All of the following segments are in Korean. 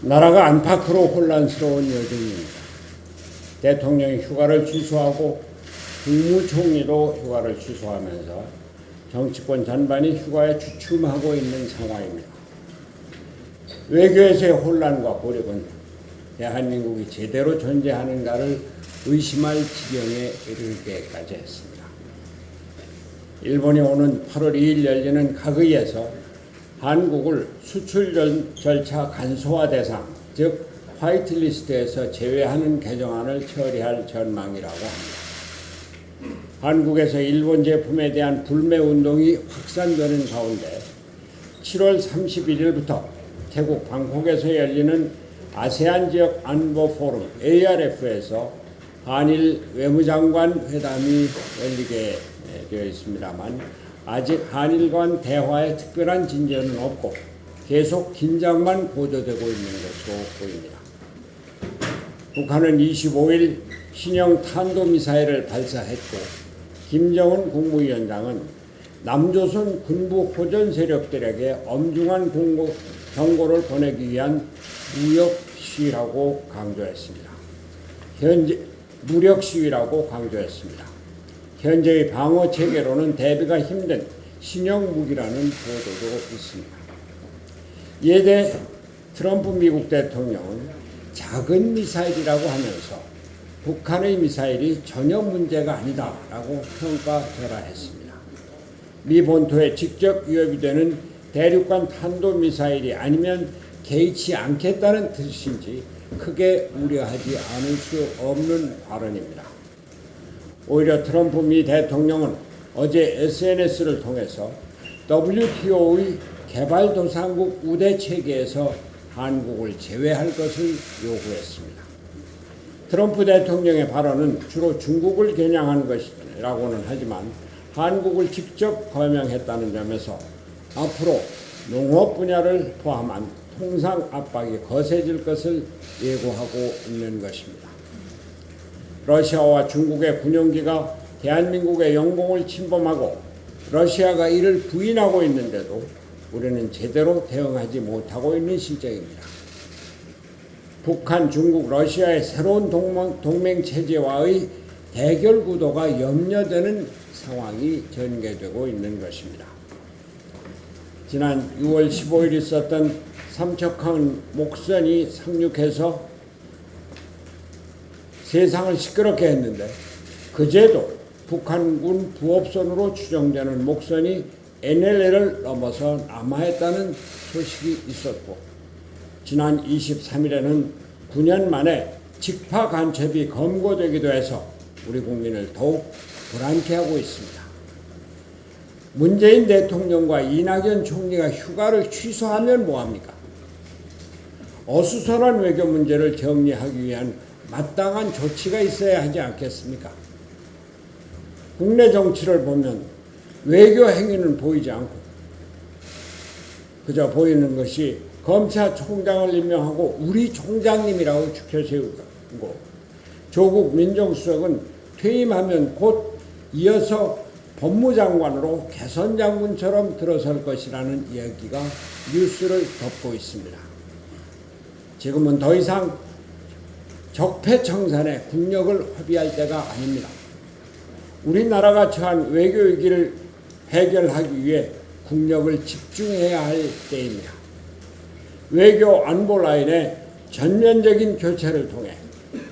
나라가 안팎으로 혼란스러운 여정입니다. 대통령이 휴가를 취소하고 국무총리도 휴가를 취소하면서 정치권 전반이 휴가에 주춤하고 있는 상황입니다. 외교에서의 혼란과 고립은 대한민국이 제대로 존재하는가를 의심할 지경에 이르게까지 했습니다. 일본이 오는 8월 2일 열리는 가그이에서 한국을 수출 절차 간소화 대상, 즉 화이트리스트에서 제외하는 개정안을 처리할 전망이라고 합니다. 한국에서 일본 제품에 대한 불매 운동이 확산되는 가운데 7월 31일부터 태국 방콕에서 열리는 아세안 지역 안보 포럼 ARF에서 한일 외무장관 회담이 열리게 되어 있습니다만 아직 한일 간 대화에 특별한 진전은 없고 계속 긴장만 고조되고 있는 것으로 보입니다. 북한은 25일 신형 탄도미사일을 발사했고 김정은 국무위원장은 남조선 군부 호전 세력들에게 엄중한 경고를 보내기 위한 무력 시위라고 강조했습니다. 무력 시위라고 강조했습니다. 현재의 방어 체계로는 대비가 힘든 신형 무기라는 보도도 있습니다. 이에 대해 트럼프 미국 대통령은 작은 미사일이라고 하면서 북한의 미사일이 전혀 문제가 아니다라고 평가절하했습니다. 미 본토에 직접 위협이 되는 대륙간 탄도미사일이 아니면 개의치 않겠다는 뜻인지 크게 우려하지 않을 수 없는 발언입니다. 오히려 트럼프 미 대통령은 어제 SNS를 통해서 WTO의 개발도상국 우대 체계에서 한국을 제외할 것을 요구했습니다. 트럼프 대통령의 발언은 주로 중국을 겨냥한 것이라고는 하지만 한국을 직접 거명했다는 점에서 앞으로 농업 분야를 포함한 통상 압박이 거세질 것을 예고하고 있는 것입니다. 러시아와 중국의 군용기가 대한민국의 영공을 침범하고 러시아가 이를 부인하고 있는데도 우리는 제대로 대응하지 못하고 있는 실정입니다. 북한, 중국, 러시아의 새로운 동맹 체제와의 대결 구도가 염려되는 상황이 전개되고 있는 것입니다. 지난 6월 15일 있었던 삼척항 목선이 상륙해서 세상을 시끄럽게 했는데 그제도 북한군 부업선으로 추정되는 목선이 NLL을 넘어서 남하했다는 소식이 있었고 지난 23일에는 9년 만에 직파 간첩이 검거되기도 해서 우리 국민을 더욱 불안케 하고 있습니다. 문재인 대통령과 이낙연 총리가 휴가를 취소하면 뭐합니까? 어수선한 외교 문제를 정리하기 위한 마땅한 조치가 있어야 하지 않겠습니까? 국내 정치를 보면 외교 행위는 보이지 않고 그저 보이는 것이 검찰총장을 임명하고 우리 총장님이라고 추켜세우고 조국 민정수석은 퇴임하면 곧 이어서 법무장관으로 개선장군처럼 들어설 것이라는 이야기가 뉴스를 덮고 있습니다. 지금은 더 이상 적폐청산에 국력을 허비할 때가 아닙니다. 우리나라가 처한 외교 위기를 해결하기 위해 국력을 집중해야 할 때입니다. 외교 안보 라인의 전면적인 교체를 통해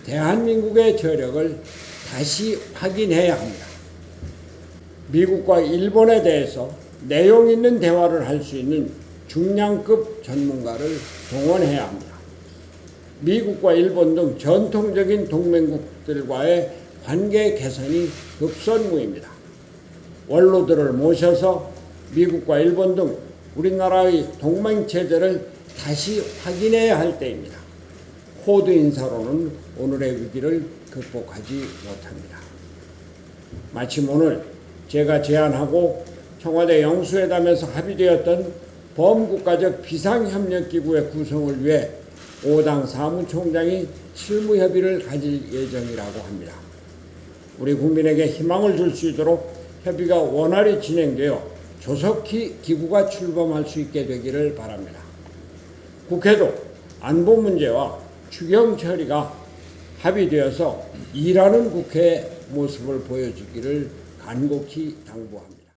대한민국의 저력을 다시 확인해야 합니다. 미국과 일본에 대해서 내용 있는 대화를 할 수 있는 중량급 전문가를 동원해야 합니다. 미국과 일본 등 전통적인 동맹국들과의 관계 개선이 급선무입니다. 원로들을 모셔서 미국과 일본 등 우리나라의 동맹체제를 다시 확인해야 할 때입니다. 코드 인사로는 오늘의 위기를 극복하지 못합니다. 마침 오늘 제가 제안하고 청와대 영수회담에서 합의되었던 범국가적 비상협력기구의 구성을 위해 5당 사무총장이 실무협의를 가질 예정이라고 합니다. 우리 국민에게 희망을 줄 수 있도록 협의가 원활히 진행되어 조속히 기구가 출범할 수 있게 되기를 바랍니다. 국회도 안보 문제와 추경 처리가 합의되어서 일하는 국회의 모습을 보여주기를 간곡히 당부합니다.